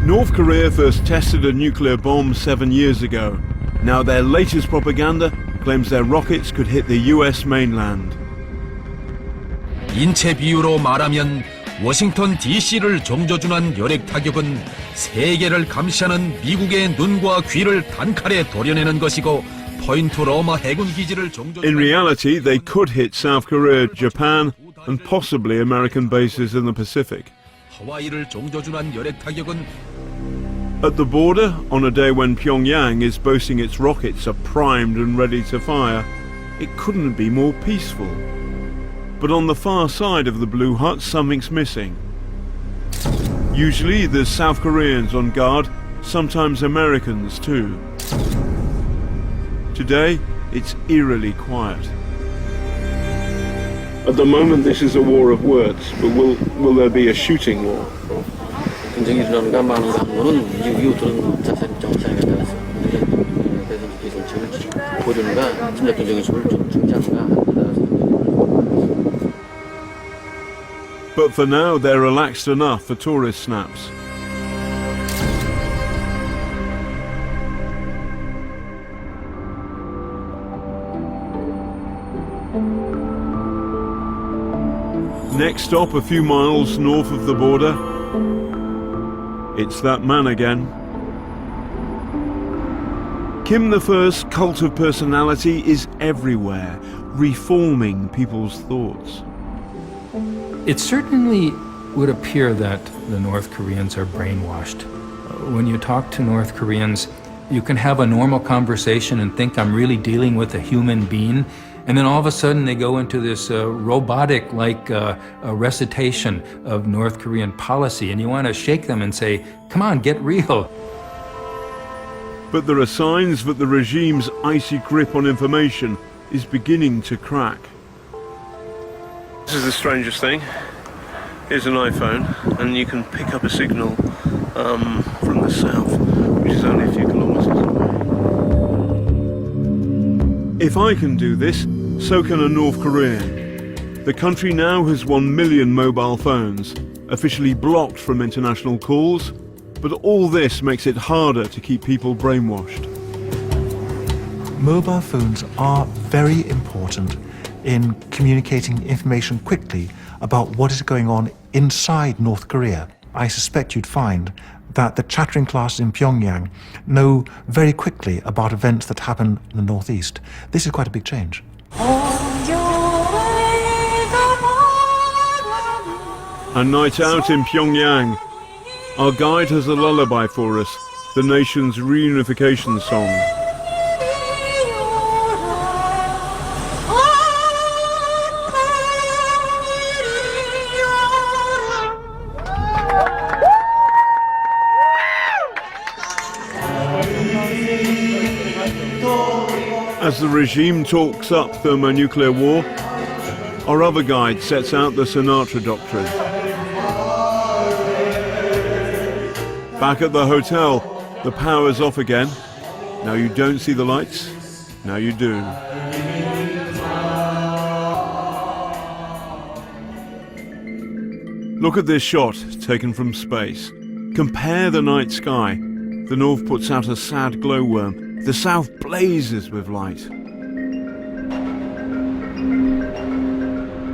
North Korea first tested a nuclear bomb 7 years ago. Now their latest propaganda claims their rockets could hit the US mainland. 인체 비유로 말하면 워싱턴 DC를 정조준한 열핵 타격은 세계를 감시하는 미국의 눈과 귀를 단칼에 도려내는 것이고 포인트 로마 해군 기지를 정조준한 In reality, they could hit South Korea, Japan, and possibly American bases in the Pacific. 하와이를 정조준한 열핵 타격은 At the border, on a day when Pyongyang is boasting its rockets are primed and ready to fire, it couldn't be more peaceful. But on the far side of the blue hut, something's missing. Usually there's South Koreans on guard, sometimes Americans too. Today, it's eerily quiet. At the moment, this is a war of words, but will there be a shooting war? 전쟁이 일어나는가 마는가 하는 거는 이웃들은 자세히 정치하게 되어서 계속 보려는가 침략 전쟁의 수를 좀 중지하는가. But for now, they're relaxed enough for tourist snaps. Next stop, a few miles north of the border. It's that man again. Kim Il's cult of personality is everywhere, reforming people's thoughts. It certainly would appear that the North Koreans are brainwashed. When you talk to North Koreans, you can have a normal conversation and think I'm really dealing with a human being, and then all of a sudden they go into this robotic-like recitation of North Korean policy, and you want to shake them and say, come on, get real. But there are signs that the regime's icy grip on information is beginning to crack. This is the strangest thing. Here's an iPhone, and you can pick up a signal from the south, which is only a few kilometers away. If I can do this, so can a North Korean. The country now has 1 million mobile phones, officially blocked from international calls, but all this makes it harder to keep people brainwashed. Mobile phones are very important in communicating information quickly about what is going on inside North Korea. I suspect you'd find that the chattering classes in Pyongyang know very quickly about events that happen in the northeast. This is quite a big change. A night out in Pyongyang. Our guide has a lullaby for us, the nation's reunification song. As the regime talks up thermonuclear war, our other guide sets out the Sinatra doctrine. Back at the hotel, the power's off again. Now you don't see the lights, now you do. Look at this shot taken from space. Compare the night sky. The north puts out a sad glowworm. The south blazes with light.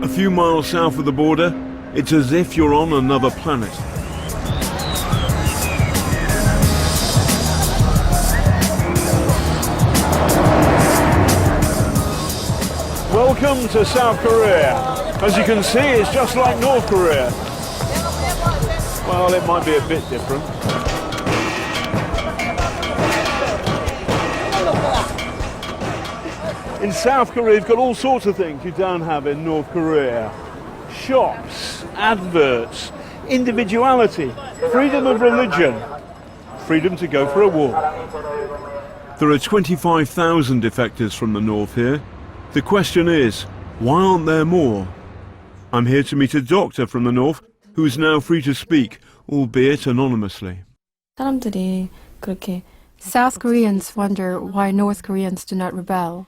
A few miles south of the border, it's as if you're on another planet. Welcome to South Korea. As you can see, it's just like North Korea. Well, it might be a bit different. In South Korea, you've got all sorts of things you don't have in North Korea. Shops, adverts, individuality, freedom of religion, freedom to go for a walk. There are 25,000 defectors from the north here. The question is, why aren't there more? I'm here to meet a doctor from the north who is now free to speak, albeit anonymously. 사람들이 그렇게 South Koreans wonder why North Koreans do not rebel.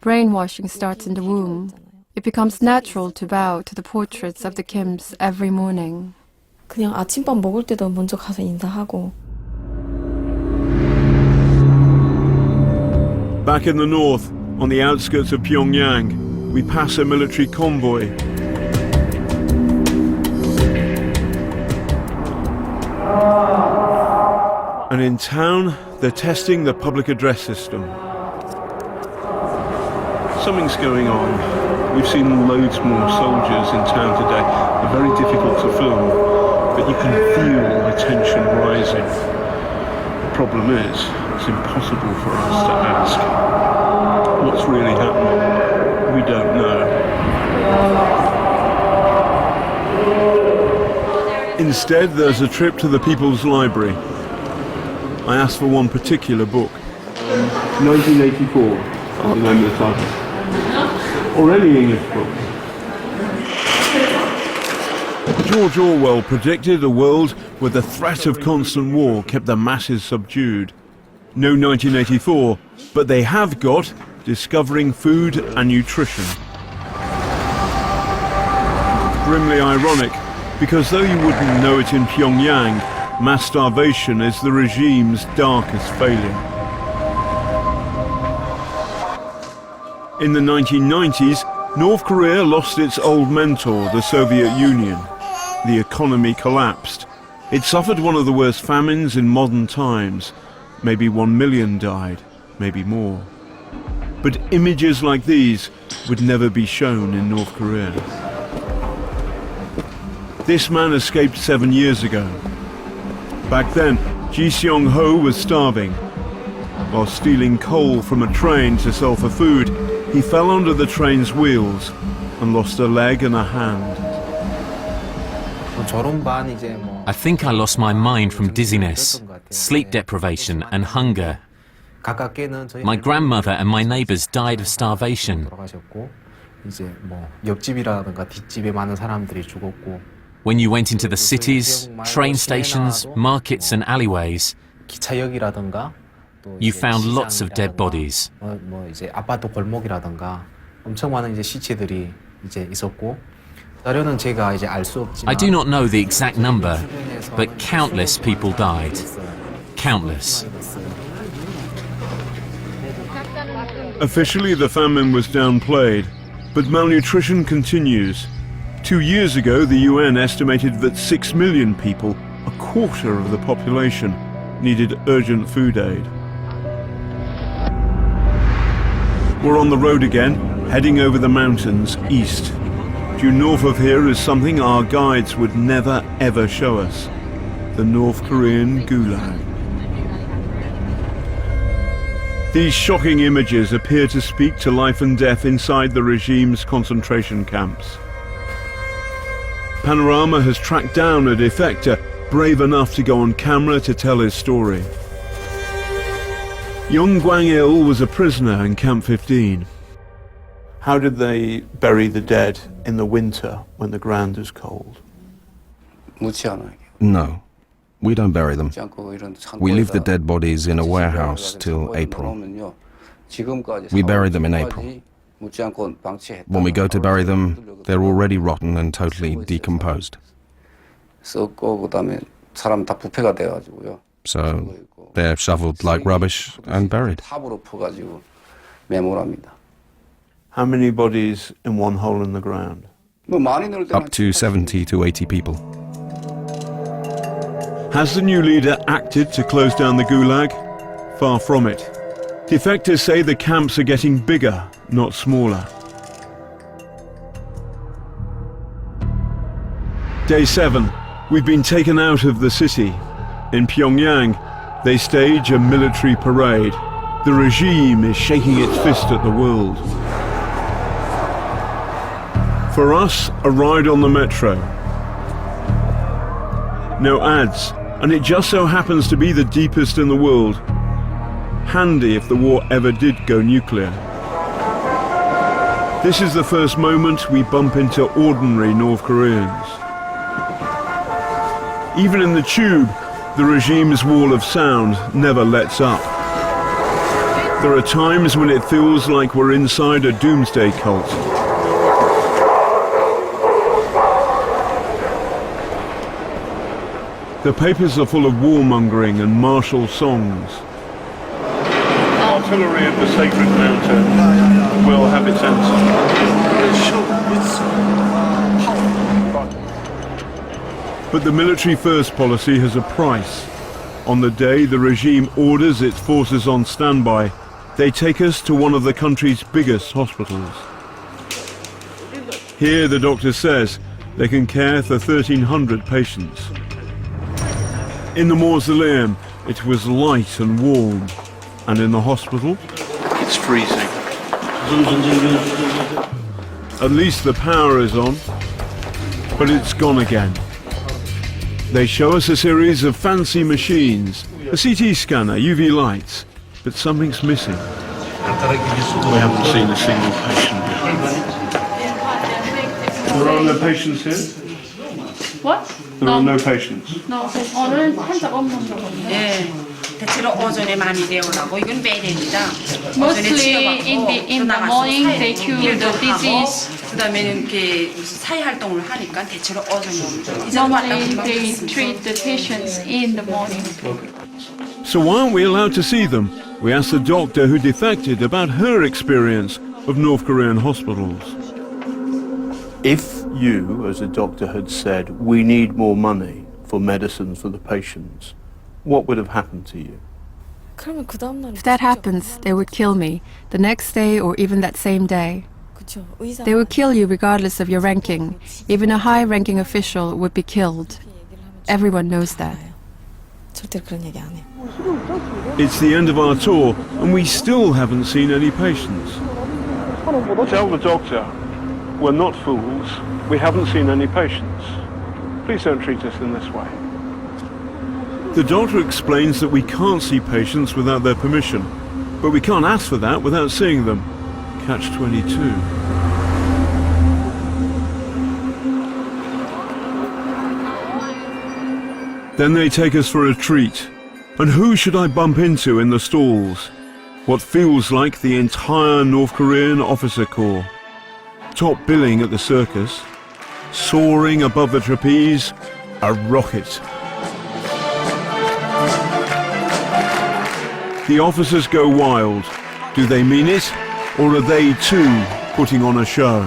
Brainwashing starts in the womb. It becomes natural to bow to the portraits of the Kims every morning. 그냥 아침밥 먹을 때도 먼저 가서 인사하고. Back in the north, on the outskirts of Pyongyang, we pass a military convoy. And in town, they're testing the public address system. Something's going on. We've seen loads more soldiers in town today. They're very difficult to film, but you can feel the tension rising. The problem is, it's impossible for us to ask what's really happening. We don't know. Instead, there's a trip to the People's Library. I asked for one particular book. 1984 is the name of the title. Or any English book. George Orwell predicted a world where the threat of constant war kept the masses subdued. No 1984, but they have got Discovering Food and Nutrition. Grimly ironic, because though you wouldn't know it in Pyongyang, mass starvation is the regime's darkest failing. In the 1990s, North Korea lost its old mentor, the Soviet Union. The economy collapsed. It suffered one of the worst famines in modern times. Maybe 1 million died, maybe more. But images like these would never be shown in North Korea. This man escaped 7 years ago. Back then, Ji Seong-ho was starving. While stealing coal from a train to sell for food, he fell under the train's wheels and lost a leg and a hand. I think I lost my mind from dizziness, sleep deprivation and hunger. My grandmother and my neighbors died of starvation. When you went into the cities, train stations, markets and alleyways, you found lots of dead bodies. I do not know the exact number, but countless people died. Countless. Officially, the famine was downplayed, but malnutrition continues. 2 years ago, the UN estimated that 6 million people, a quarter of the population, needed urgent food aid. We're on the road again, heading over the mountains east. Due north of here is something our guides would never ever show us: the North Korean Gulag. These shocking images appear to speak to life and death inside the regime's concentration camps. Panorama has tracked down a defector brave enough to go on camera to tell his story. Young Gwang-il was a prisoner in Camp 15. How did they bury the dead in the winter when the ground is cold? No, we don't bury them. We leave the dead bodies in a warehouse till April. We bury them in April. When we go to bury them, they're already rotten and totally decomposed. So they're shoveled like rubbish and buried. How many bodies in one hole in the ground? Up to 70 to 80 people. Has the new leader acted to close down the Gulag? Far from it. Defectors say the camps are getting bigger, not smaller. Day 7. We've been taken out of the city. In Pyongyang, they stage a military parade. The regime is shaking its fist at the world. For us, a ride on the metro. No ads, and it just so happens to be the deepest in the world. Handy if the war ever did go nuclear. This is the first moment we bump into ordinary North Koreans. Even in the tube, the regime's wall of sound never lets up. There are times when it feels like we're inside a doomsday cult. The papers are full of warmongering and martial songs. Artillery of the Sacred Mountain will have its answer. But the military-first policy has a price. On the day the regime orders its forces on standby, they take us to one of the country's biggest hospitals. Here, the doctor says, they can care for 1,300 patients. In the mausoleum, it was light and warm, and in the hospital, it's freezing. At least the power is on, but it's gone again. They show us a series of fancy machines, a CT scanner, UV lights, but something's missing. We haven't seen a single patient yet. There are no patients here? What? There are no patients. No, 오늘 환자 없는 거거든요. 예, 대체로 오전에 많이 되오라고 이건 매일입니다. Mostly in the morning they cure the disease. 그다음에는 이렇게 무슨 사회 활동을 하니까 대체로 오전에 옵니다. Normally they treat the patients in the morning. So why aren't we allowed to see them? We asked the doctor who defected about her experience of North Korean hospitals. If you, as a doctor, had said, we need more money for medicines for the patients, what would have happened to you? If that happens, they would kill me, the next day or even that same day. They would kill you regardless of your ranking. Even a high-ranking official would be killed. Everyone knows that. It's the end of our tour, and we still haven't seen any patients. Tell the doctor, we're not fools. We haven't seen any patients. Please don't treat us in this way. The doctor explains that we can't see patients without their permission, but we can't ask for that without seeing them. Catch-22. Then they take us for a treat. And who should I bump into in the stalls? What feels like the entire North Korean officer corps. Top billing at the circus, soaring above the trapeze, a rocket. The officers go wild. Do they mean it, or are they too putting on a show?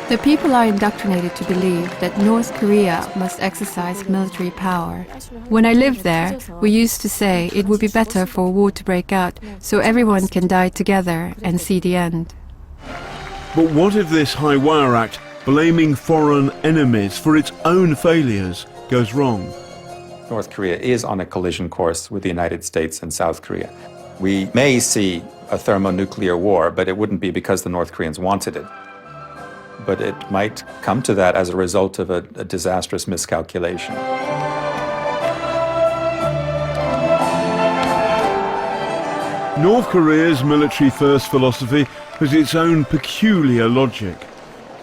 The people are indoctrinated to believe that North Korea must exercise military power. When I lived there, we used to say it would be better for a war to break out so everyone can die together and see the end. But what if this high wire act, blaming foreign enemies for its own failures, goes wrong? North Korea is on a collision course with the United States and South Korea. We may see a thermonuclear war, but it wouldn't be because the North Koreans wanted it. But it might come to that as a result of a disastrous miscalculation. North Korea's military-first philosophy has its own peculiar logic.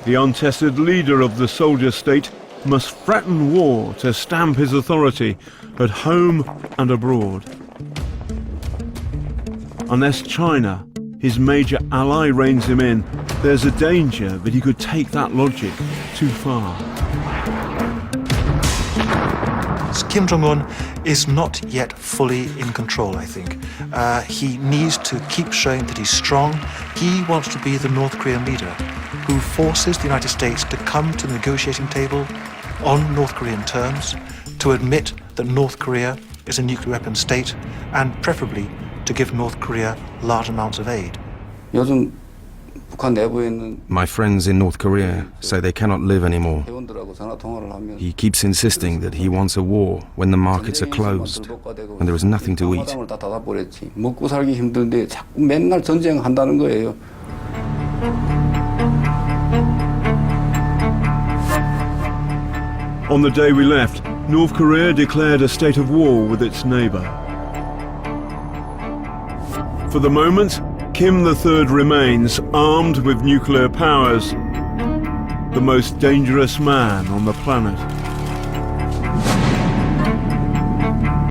The untested leader of the soldier state must threaten war to stamp his authority at home and abroad. Unless China, his major ally, reins him in, there's a danger that he could take that logic too far. Kim Jong-un is not yet fully in control, I think. He needs to keep showing that he's strong. He wants to be the North Korean leader who forces the United States to come to the negotiating table on North Korean terms, to admit that North Korea is a nuclear weapon state, and preferably to give North Korea large amounts of aid. My friends in North Korea say they cannot live anymore. He keeps insisting that he wants a war when the markets are closed and there is nothing to eat. On the day we left, North Korea declared a state of war with its neighbour. For the moment, Kim III remains armed with nuclear powers, the most dangerous man on the planet.